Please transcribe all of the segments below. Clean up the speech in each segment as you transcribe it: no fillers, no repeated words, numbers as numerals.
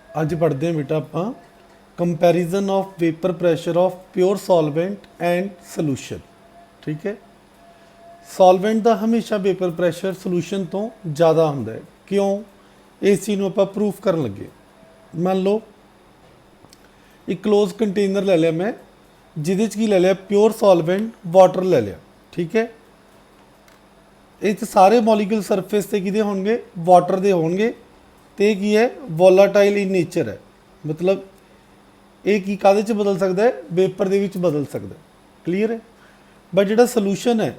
ਅੱਜ पढ़ते हैं बेटा ਆਪਾਂ comparison of vapour pressure of pure solvent and solution. ठीक है, सॉल्वेंट का हमेशा वेपर प्रेशर सोल्यूशन तो ज़्यादा होंदा है। क्यों? इस चीज़ को आप प्रूफ करन लगे। मान लो एक क्लोज कंटेनर ले लिया मैं, जिहदे च की ले लिया प्योर सॉल्वेंट वाटर ले लिया। ठीक है, इस सारे मॉलिक्यूल सरफेस से किहदे होणगे? वाटर दे होणगे। ते की है? वोलाटाइल इन नेचर है, मतलब ये की काहदे च बदल सकता है? वेपर दे विच बदल सकता है। क्लीयर है? बट जिहड़ा सोल्यूशन है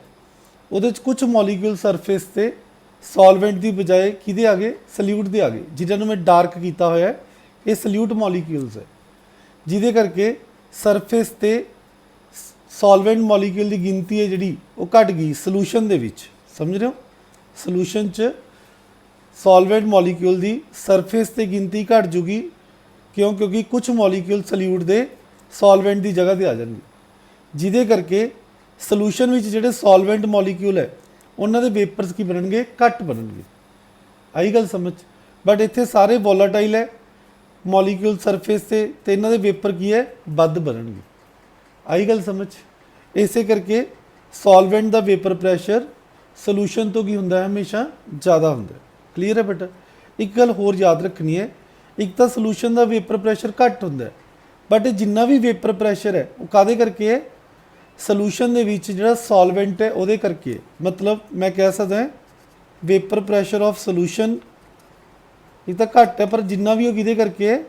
उहदे च कुछ मॉलिक्यूल सरफेस से सॉल्वेंट की बजाय किहदे आ गए? सल्यूट दे आ गए, जिन्होंने मैं डार्क किया होया है। ये सल्यूट मॉलिक्यूल्स है, जिहदे करके सरफेस ते सॉल्वेंट मॉलिक्यूल की गिनती है जिहड़ी वो घट गई सोल्यूशन दे विच। समझ रहे हो? सोल्यूशन च सॉल्वेंट मॉलिक्यूल की सरफेस ते गिनती घट जूगी। क्यों? क्योंकि कुछ मॉलिक्यूल सल्यूट दे सॉल्वेंट की जगह पर आ जाएंगे, जिहदे करके सोल्यूशन में जिहड़े सॉल्वेंट मॉलिक्यूल है उन्होंने वेपर्स की बननगे? घट बननगे। आई गल समझ? बट इत्थे सारे वोलाटाइल है मॉलिक्यूल सरफेस से, तो इन्हों के वेपर की है? वध बननगे। आई गल समझ? इसे करके सॉल्वेंट का वेपर प्रैशर सोल्यूशन तो की होंदा है? हमेशा ज़्यादा होंदा है। क्लीयर है बेटा? एक गल होर याद रखनी है, एक तो सोल्यूशन का वेपर प्रैशर घट होंदा है, बट जिन्ना भी वेपर प्रैशर है वो काहदे करके है? सोल्यूशन दे विच जिहड़ा सॉल्वेंट है उहदे करके। मतलब मैं कह सकदा वेपर प्रैशर ऑफ सोल्यूशन एक तो घट है, पर जिन्ना भी वो किहदे करके है?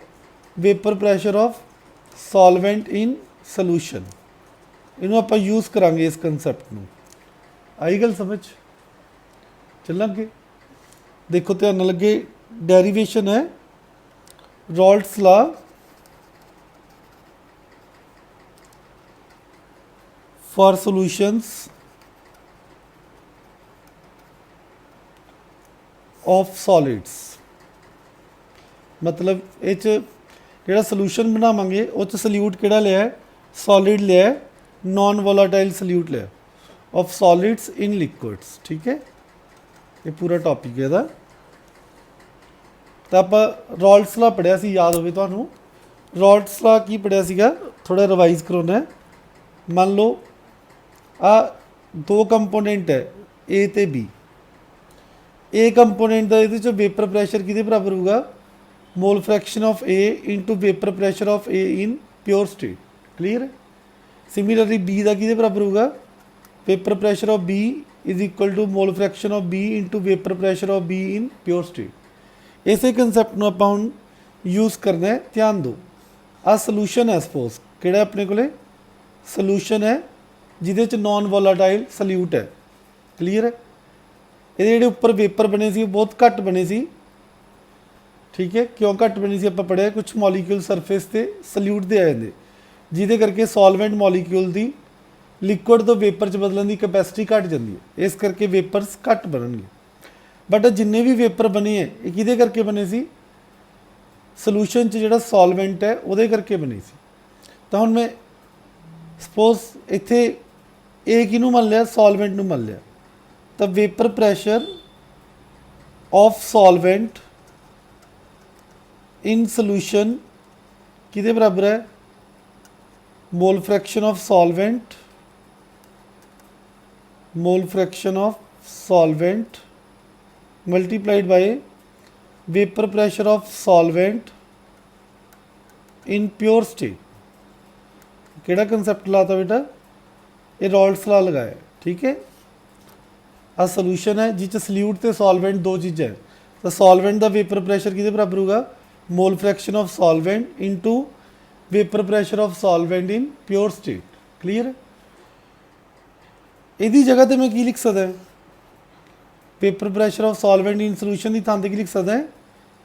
Vapour pressure of solvent in solution. इनू आपां यूज़ करांगे इस कंसैप्ट नूं। आई गल समझ? चलांगे। देखो ध्यान नाल लगे, डेरीवेशन है Raoult's law for solutions of solids. मतलब ये जो सोल्यूशन बनावांगे उस सल्यूट किहड़ा लिया है? सॉलिड लिया है, नॉन वोलाटाइल सल्यूट लिया ऑफ सॉलिड्स इन लिक्विड्स। ठीक है, ये पूरा टॉपिक है इहदा। तो आप रॉल्ट्स लॉ पढ़िया सी, याद होवे तुहानूं। रॉल्ट्स लॉ की पढ़िया सीगा, थोड़ा रिवाइज करवाना है। मान लो आ दो कंपोनेंट है ए ते बी। ए कंपोनेंट का ये वेपर प्रैशर किहदे बराबर होगा? Mole fraction of A into vapour pressure of A in pure state. Clear है? सिमिलरली बी का किहदे बराबर होगा? Vapour pressure of B is equal to mole fraction of B into vapour pressure of B in pure state. इसे concept में आप हुण use करना है। ध्यान दो, आ सोल्यूशन है, सपोज किहड़ा अपने कोले सोल्यूशन है जिहदे च नॉन वोलाटाइल सल्यूट है। क्लीयर है? ये जिहड़े उपर वेपर बने सी बहुत घट बने सी। ठीक है, क्यों घट बने सी? आपां पढ़िया कुछ मॉलिक्यूल सरफेस से सल्यूट दे आ जाते, जिहदे करके सॉल्वेंट मॉलिक्यूल की लिक्विड तो वेपर च बदलने की कैपेसिटी घट जाती है, इस करके वेपर्स घट बननगे। बट जिन्ने भी वेपर बने हैं ये किहदे करके बने सी? सोल्यूशन च जिहड़ा सॉल्वेंट है उहदे करके बने सी। तो हुण मैं सपोज इत्थे ए किहनूं मान लिया? सॉल्वेंट नूं मान लिया। तो vapour pressure of solvent in solution किहदे बराबर है? Mole fraction of solvent, mole fraction of solvent multiplied by vapour pressure of solvent in pure state. किहड़ा कंसैप्ट लाता बेटा? ये रॉल्ट्स लॉ लगाया। ठीक है, आ सोल्यूशन है जिस सल्यूट ते सॉल्वेंट दो चीज़ें हैं। तो सॉल्वेंट का वेपर प्रैशर किहदे बराबर होगा? Mole fraction of solvent into vapour pressure of solvent in pure state. Clear है? इहदी जगह ते मैं की लिख सकदा? Vapour pressure of solvent in solution की थां ते की लिख सकदा?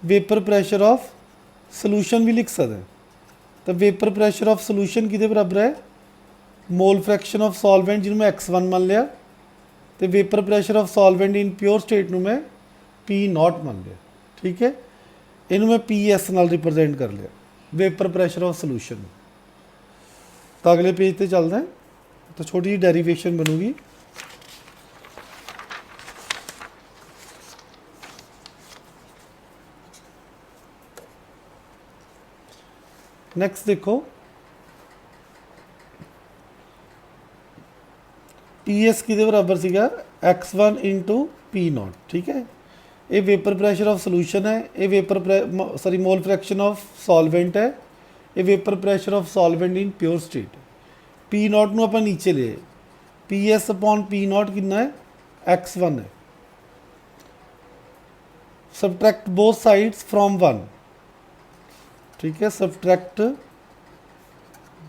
वेपर प्रैशर ऑफ सोल्यूशन भी लिख सकदा। तो वेपर प्रैशर ऑफ सोल्यूशन किहदे बराबर है? मोल फ्रैक्शन ऑफ सॉल्वेंट जिन्होंने मैं X1 मान लिया, तो vapour pressure of solvent in pure state में मैं P0 मान लिया। ठीक है, इनू मैं PS नाल रिप्रजेंट कर लिया, वेपर प्रैशर ऑफ सोल्यूशन। तो अगले पेज पे चलते हैं। तो छोटी जी डेरीवेशन बनूगी। नैक्सट देखो पी एस कि बराबर सीगा x1 इंटू पी नॉट, ठीक है। ये वेपर प्रैशर ऑफ सोल्यूशन है, ये vapour sorry mole fraction of solvent है, ये vapour pressure of solvent in pure state. P not ਨੂੰ ਆਪਾਂ नीचे ले, P S upon P not कितना है x1 है। सबट्रैक्ट बोथ साइड्स फ्रॉम 1, ठीक है, सबट्रैक्ट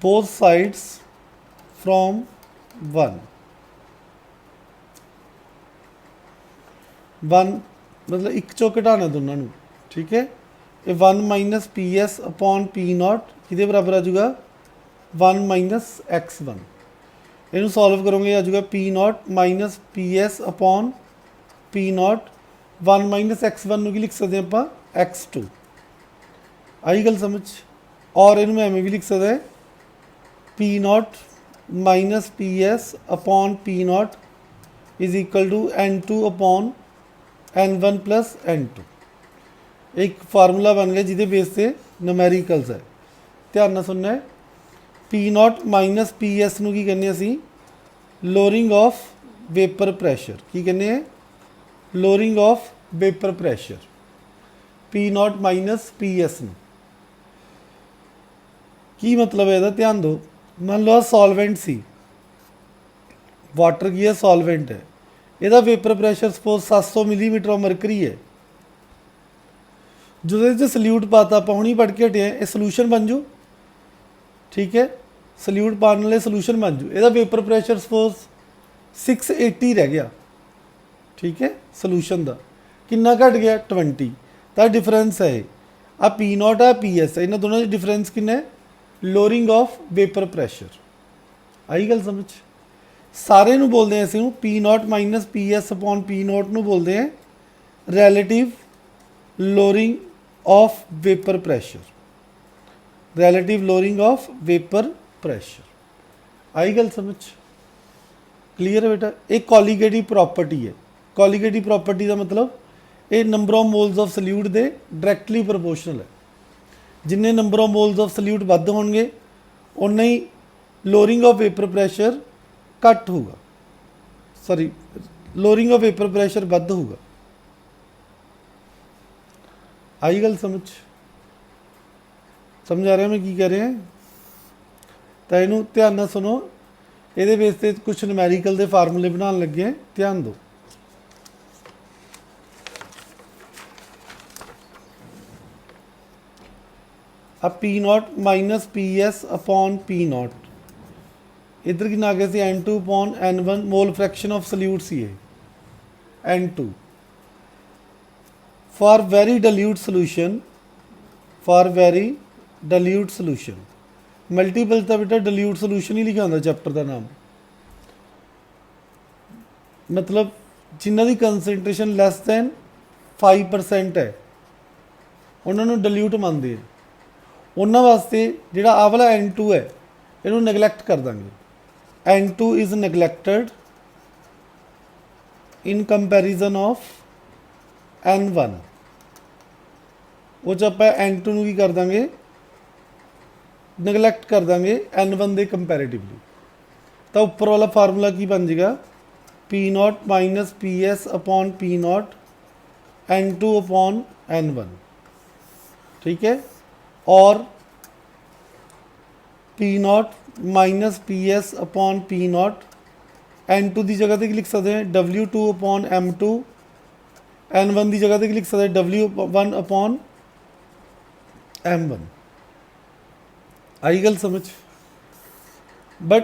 बोथ साइड्स फ्रॉम 1 मतलब एक चो घटाना दोनों, ठीक है। ये 1 minus P S upon P not कि बराबर आ जाऊगा 1 माइनस x1। इनू सॉल्व करोगे आ जाऊगा P naught minus P S upon P naught. 1 minus x1 की लिख सकते हैं आप x2। आई गल समझ। और इनू एवं भी लिख सकते हैं P naught minus P S upon P naught is equal to n2 upon n1 plus n2। एक फार्मूला बन गया जिदे बेस से नमैरिकल्स है, ध्यान ना सुनना है। P naught minus P S नू की कहने असी लोअरिंग ऑफ वेपर प्रैशर, की कहने lowering of vapour pressure. P naught minus P S नू की मतलब है, ध्यान दो। मान लो सॉल्वेंट सी, वाटर की है सॉल्वेंट है, यदा vapour pressure suppose 700 millimetre of mercury है। जो सल्यूट पाता आप हुणी पढ़ के हटे हैं, ये सल्यूशन बन जू, ठीक है। सल्यूट पाने वाले सल्यूशन बन जू, यदा वेपर प्रैशर सपोज 680 रह गया, ठीक है। सल्यूशन का कितना घट गया 20, तो डिफरेंस है आ पी नॉट आ पी एस है, इन्होंने दोनों का डिफरेंस कितना है लोअरिंग ऑफ वेपर प्रैशर। आई गल समझ। सारे नू बोलते हैं असं P naught minus P S upon P naught नू बोलते हैं relative lowering of vapour pressure, relative lowering of vapour pressure. आई गल समझ, क्लीयर है बेटा। एक कॉलीगेटिव प्रॉपर्टी है। कॉलीगेटिव प्रॉपर्टी का मतलब ये number of moles of salute they directly proportional है। जिन्ने number of moles of salute वध होणगे उन्ना ही लोअरिंग ऑफ वेपर प्रैशर घट होगा, sorry lowering of vapour pressure वध होगा। आई गल समझ, समझ आ रहा मैं की कह रहे हैं। तो इनू ध्यान ना सुनो, ये बेस से कुछ न्यूमेरिकल के फार्मूले बनाने लगे हैं, ध्यान दो। अब P naught minus P S upon P naught, इधर कि आ गया सी n2 upon n1 mole fraction of solute सी है n2। For very dilute solution, for very dilute solution, multiple तो बेटा डल्यूट सोल्यूशन ही लिखा होता चैप्टर का नाम, मतलब जिन्हों की कंसनट्रेशन लैस दैन 5% है उन्होंने डल्यूट मानते हैं। उन्होंने वास्ते जोड़ा आ वाला n2 है इनू नैगलैक्ट कर देंगे। n2 is neglected in comparison of n1। वो आप n2 नू की कर देंगे नैगलैक्ट कर देंगे n1 के कंपैरेटिवली। तो उपर वाला फार्मूला की बन जाएगा P naught minus P S upon P not n2 upon n1, ठीक है। और P naught minus P S upon P not n2 की जगह पर लिख सकते हैं W2 अपॉन M2, n1 की जगह पर लिख सकते हैं W1 अपॉन M1। आई गल समझ। बट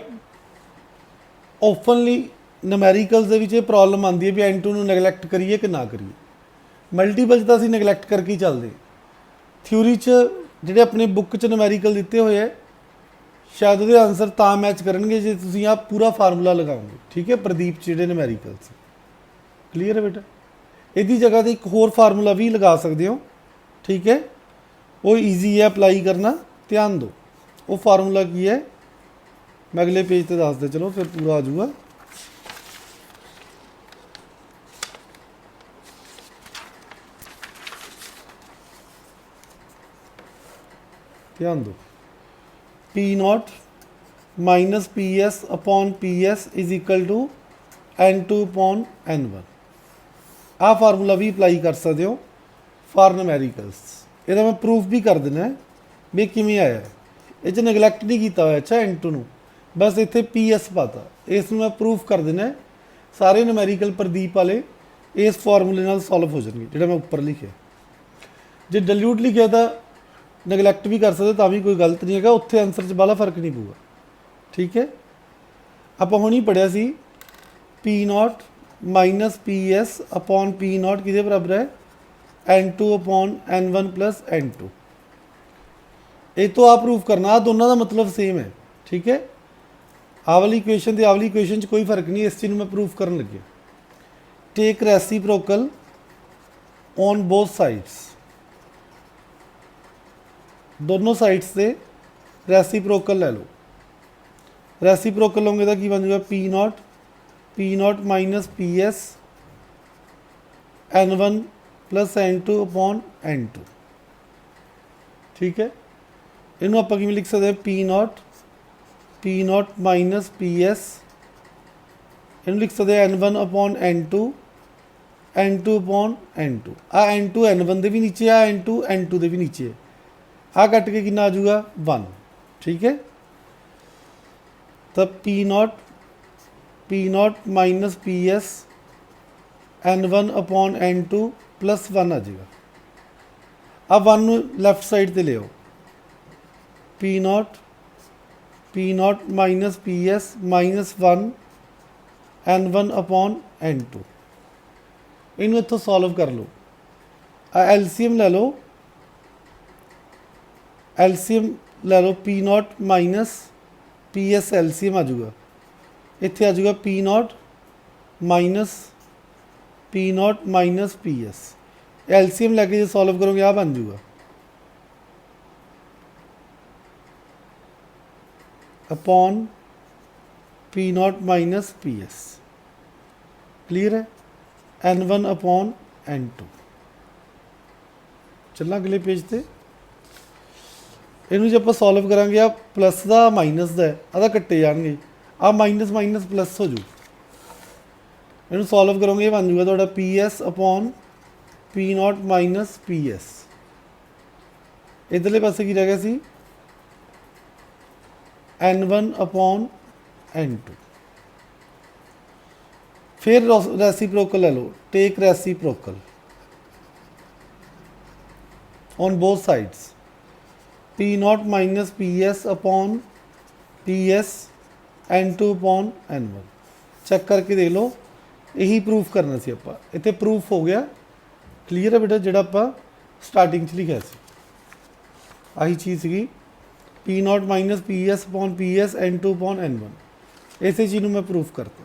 ओपनली न्यूमेरिकल्स के प्रॉब्लम आती है भी n2 नू नैगलैक्ट करिए कि ना करिए। मल्टीपल तो असीं नैगलैक्ट करके ही चलते। थ्योरी जोड़े अपने बुक च न्यूमेरिकल दिते हुए है शायद वो आंसर तो मैच करेंगे जो तुसीं आप पूरा फार्मूला लगाओगे, ठीक है। प्रदीप जोड़े न्यूमेरिकल्स क्लीयर है बेटा। यदी जगह तो एक होर फार्मूला भी लगा सकते हो, ठीक है। वो ईजी है अप्लाई करना, ध्यान दो। वो फार्मूला की है मैं अगले पेज पर दस दे, चलो फिर पूरा आ जाऊगा। ध्यान दो P naught minus P S upon P S is equal to N2 upon N1। आ फार्मूला भी अप्लाई कर सकते हो फॉर नूमेरिकल्स। ਇਹਦਾ मैं प्रूफ भी कर देना भी किमें आया ये च नगलैक्ट नहीं किया हुआ। अच्छा N2 ਨੂੰ बस इत्थे पी एस पाता, इसनूं मैं प्रूफ कर देना सारे नूमेरिकल प्रदीप वाले इस फार्मूले नाल सॉल्व हो जाएंगे जिहड़ा मैं उपर लिखिया। जे डल्यूट लिखिया तो नगलैक्ट भी कर सकते, भी कोई गलत नहीं है, उत्थे आंसर च बाला फर्क नहीं पऊगा। ठीक है, आपां हुणी पढ़िया सी P naught minus P S upon P naught किहदे बराबर है N2 upon N1 plus N2। ये तो आप प्रूफ करना, आ दोनों का मतलब सेम है। ठीक है, आ वाली इक्वेशन ते आ वाली इक्वेशन च कोई फर्क नहीं, इस चीज़ मैं प्रूफ करन लगे। Take reciprocal on both sides, दोनों साइड्स से रेसिप्रोकल ले लो। रेसिप्रोकल लोगे तो की बन जाएगा P naught minus P S N1 plus N2 upon N2। ठीक है, इनू आप लिख सकते हैं P naught minus P S, इन लिख सकते हैं N1 upon N2 upon N2। आ N2 N1 के भी नीचे, आ N2 N2 के भी नीचे है, आ कट के कितना आ जाऊगा 1। ठीक है, तब P naught minus P S N1 upon N2 plus 1 आ जाएगा। अब 1 लैफ्ट साइड ते ले आओ, P naught minus P S minus 1 N1 upon N2। इनू इतों सॉल्व कर लो, एलसीएम ले लो, P naught minus P S LCM आ जाऊगा, इत्थे आ जाऊगा P naught minus P S. LCM लैके जो सॉल्व करोगे आ बन जाऊगा upon P naught minus P S. Clear है, N1 अपॉन N2। चलना अगले पेज पे, इनू जो आप सॉल्व करांगे आ प्लस का माइनस का आदा कट्टे जाएंगे, आ माइनस माइनस प्लस हो जू। इनू सॉल्व करोगे बन जूगा थोड़ा P S upon P naught minus P S. इधरले पासे की रह गया सी N1 अपॉन N2। फिर रेसिप्रोकल ले लो, take reciprocal on both sides, P naught minus P S upon P S N2 upon N1। Check करके देख लो, यही प्रूफ करना सी आपां, इत्थे प्रूफ हो गया। क्लीयर है बेटा, जिहड़ा आपां स्टार्टिंग च लिखिया सी आही चीज़ सी P naught minus P S upon P S N2 upon N1। इस चीज़ मैं प्रूफ करता,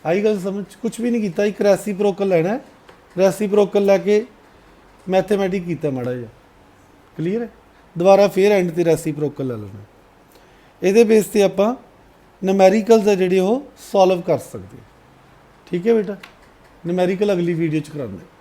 आई गल समझ। कुछ भी नहीं किया, एक रेसिप्रोकल लेना है, रेसिप्रोकल लैके मैथेमैटिक किया माड़ा जिहा। क्लीयर है, दोबारा फिर एंड ते रेसिप्रोकल ले लेना, ये बेस पर आपां नूमेरिकल्स है जिहड़े वो सॉल्व कर सकते। ठीक है बेटा, नूमेरिकल अगली वीडियो च करांगे।